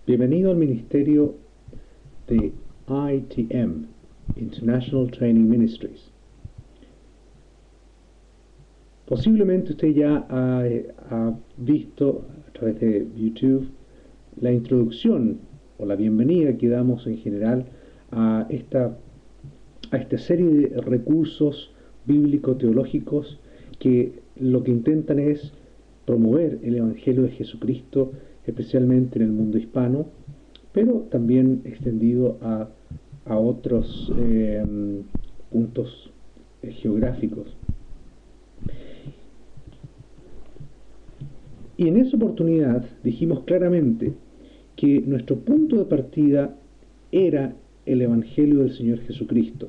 Bienvenido al ministerio de ITM, International Training Ministries. Posiblemente usted ya ha visto a través de YouTube la introducción o la bienvenida que damos en general a esta serie de recursos bíblico-teológicos que lo que intentan es promover el Evangelio de Jesucristo, especialmente en el mundo hispano, pero también extendido a otros puntos geográficos. Y en esa oportunidad dijimos claramente que nuestro punto de partida era el Evangelio del Señor Jesucristo.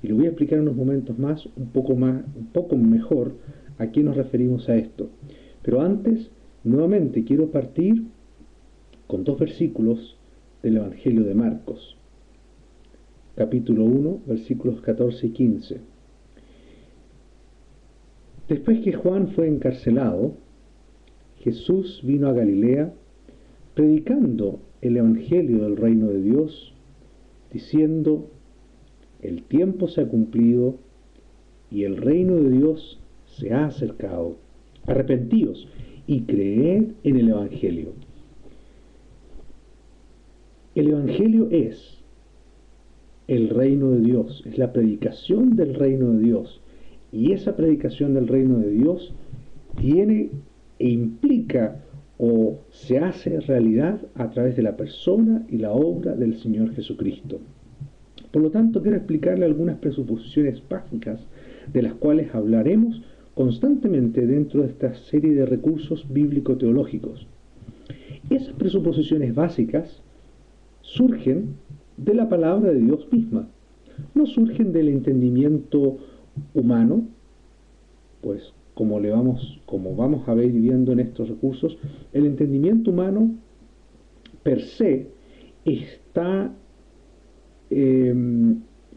Y lo voy a explicar en unos momentos más, un poco mejor a qué nos referimos a esto. Pero antes, nuevamente quiero partir con dos versículos del Evangelio de Marcos, capítulo 1, versículos 14 y 15. Después que Juan fue encarcelado, Jesús vino a Galilea predicando el Evangelio del reino de Dios, diciendo: el tiempo se ha cumplido y el reino de Dios se ha acercado. Arrepentíos y creed en el Evangelio. El Evangelio es el reino de Dios, es la predicación del reino de Dios. Y esa predicación del reino de Dios tiene e implica o se hace realidad a través de la persona y la obra del Señor Jesucristo. Por lo tanto, quiero explicarle algunas presuposiciones básicas de las cuales hablaremos constantemente dentro de esta serie de recursos bíblico-teológicos. Esas presuposiciones básicas surgen de la palabra de Dios misma, no surgen del entendimiento humano, pues como vamos a ver viendo en estos recursos, el entendimiento humano per se está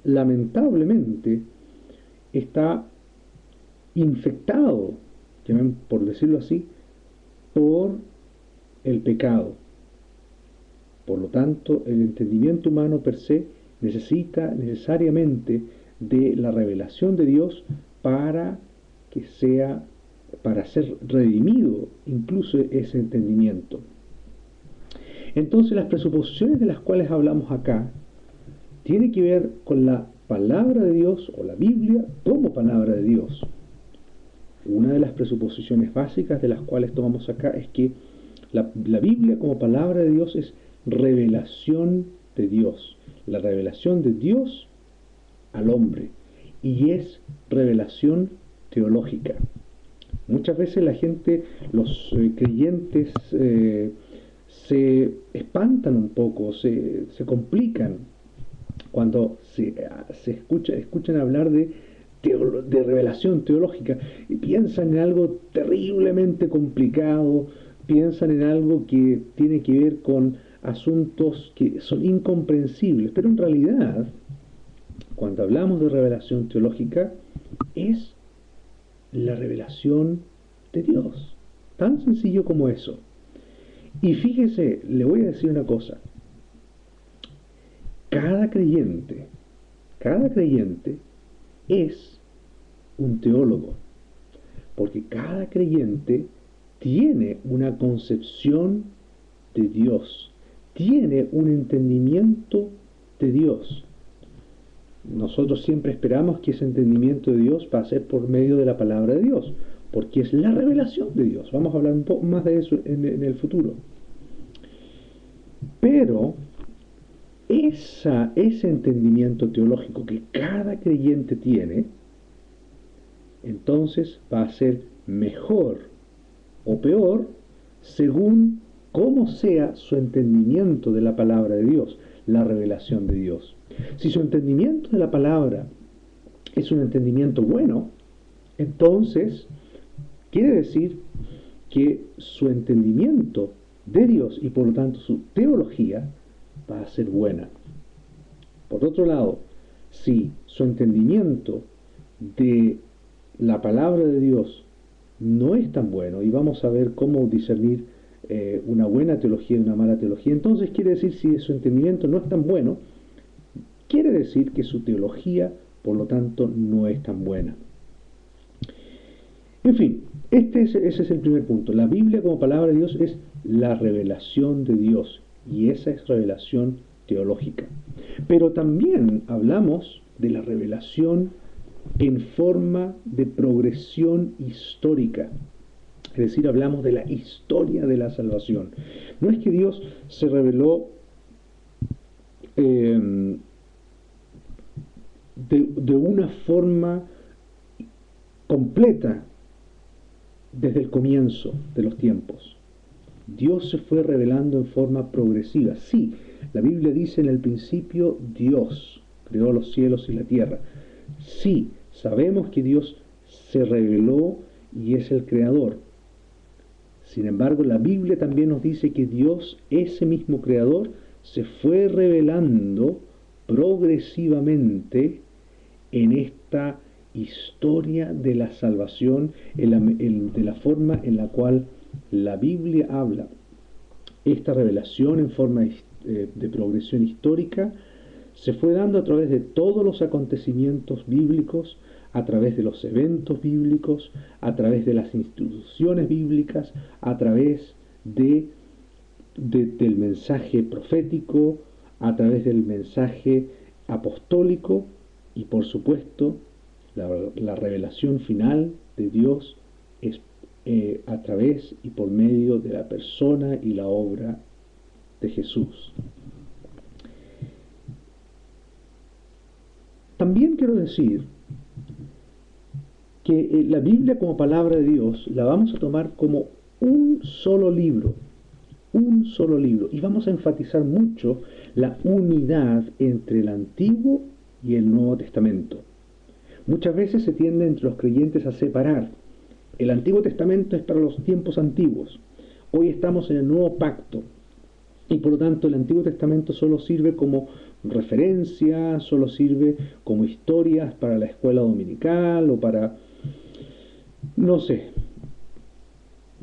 lamentablemente está infectado, por decirlo así, por el pecado. Por lo tanto, el entendimiento humano per se necesita necesariamente de la revelación de Dios para ser redimido incluso ese entendimiento. Entonces, las presuposiciones de las cuales hablamos acá tienen que ver con la palabra de Dios o la Biblia como palabra de Dios. Una de las presuposiciones básicas de las cuales tomamos acá es que la Biblia como palabra de Dios es revelación de Dios, la revelación de Dios al hombre, y es revelación teológica. Muchas veces la gente, los creyentes, se espantan un poco, se complican cuando escuchan hablar de revelación teológica y piensan en algo terriblemente complicado, piensan en algo que tiene que ver con asuntos que son incomprensibles, pero en realidad, cuando hablamos de revelación teológica, es la revelación de Dios, tan sencillo como eso. Y fíjese, le voy a decir una cosa: cada creyente es un teólogo, porque cada creyente tiene una concepción de Dios, tiene un entendimiento de Dios. Nosotros siempre esperamos que ese entendimiento de Dios va a ser por medio de la palabra de Dios, porque es la revelación de Dios. Vamos a hablar un poco más de eso en el futuro. Pero ese entendimiento teológico que cada creyente tiene, entonces va a ser mejor o peor según cómo sea su entendimiento de la palabra de Dios, la revelación de Dios. Si su entendimiento de la palabra es un entendimiento bueno, entonces quiere decir que su entendimiento de Dios y por lo tanto su teología va a ser buena. Por otro lado, si su entendimiento de la palabra de Dios no es tan bueno, y vamos a ver cómo discernir una buena teología y una mala teología. Entonces quiere decir, si su entendimiento no es tan bueno, quiere decir que su teología, por lo tanto, no es tan buena. En fin, ese es el primer punto. La Biblia como palabra de Dios es la revelación de Dios, y esa es revelación teológica. Pero también hablamos de la revelación en forma de progresión histórica. Es decir, hablamos de la historia de la salvación. No es que Dios se reveló de una forma completa desde el comienzo de los tiempos. Dios se fue revelando en forma progresiva. Sí, la Biblia dice en el principio Dios creó los cielos y la tierra. Sí, sabemos que Dios se reveló y es el creador. Sin embargo, la Biblia también nos dice que Dios, ese mismo creador, se fue revelando progresivamente en esta historia de la salvación, de la forma en la cual la Biblia habla. Esta revelación en forma de progresión histórica se fue dando a través de todos los acontecimientos bíblicos, a través de los eventos bíblicos, a través de las instituciones bíblicas, a través del mensaje profético, a través del mensaje apostólico y, por supuesto, la revelación final de Dios es a través y por medio de la persona y la obra de Jesús. También quiero decir que la Biblia como palabra de Dios la vamos a tomar como un solo libro, y vamos a enfatizar mucho la unidad entre el Antiguo y el Nuevo Testamento. Muchas veces se tiende entre los creyentes a separar. El Antiguo Testamento es para los tiempos antiguos. Hoy estamos en el Nuevo Pacto, y por lo tanto el Antiguo Testamento solo sirve como referencia, solo sirve como historias para la escuela dominical o para, no sé.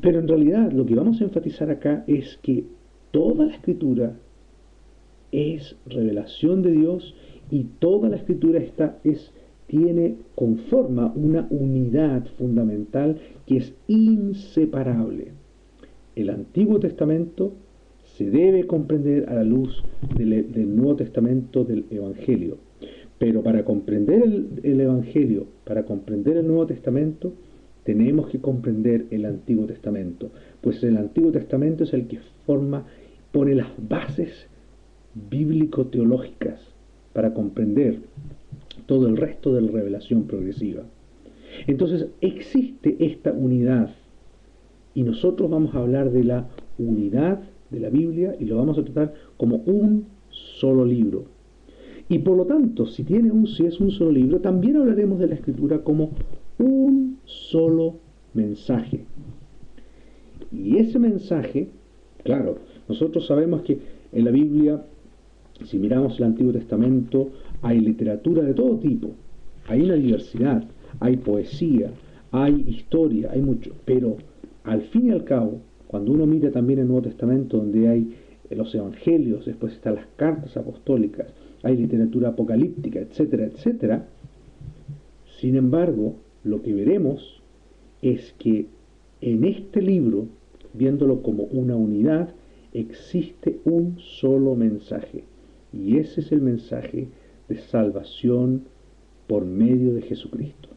Pero en realidad lo que vamos a enfatizar acá es que toda la Escritura es revelación de Dios, y toda la Escritura conforma una unidad fundamental que es inseparable. El Antiguo Testamento se debe comprender a la luz del Nuevo Testamento, del Evangelio. Pero para comprender el Evangelio, para comprender el Nuevo Testamento, tenemos que comprender el Antiguo Testamento, pues el Antiguo Testamento es el que pone las bases bíblico-teológicas para comprender todo el resto de la revelación progresiva. Entonces existe esta unidad, y nosotros vamos a hablar de la unidad de la Biblia y lo vamos a tratar como un solo libro. Y por lo tanto, si es un solo libro, también hablaremos de la Escritura como un solo mensaje. Y ese mensaje, claro, nosotros sabemos que en la Biblia, si miramos el Antiguo Testamento, hay literatura de todo tipo, hay una diversidad, hay poesía, hay historia, hay mucho, pero al fin y al cabo, cuando uno mira también el Nuevo Testamento, donde hay los evangelios, después están las cartas apostólicas, hay literatura apocalíptica, etcétera, etcétera. Sin embargo, lo que veremos es que en este libro, viéndolo como una unidad, existe un solo mensaje, y ese es el mensaje de salvación por medio de Jesucristo.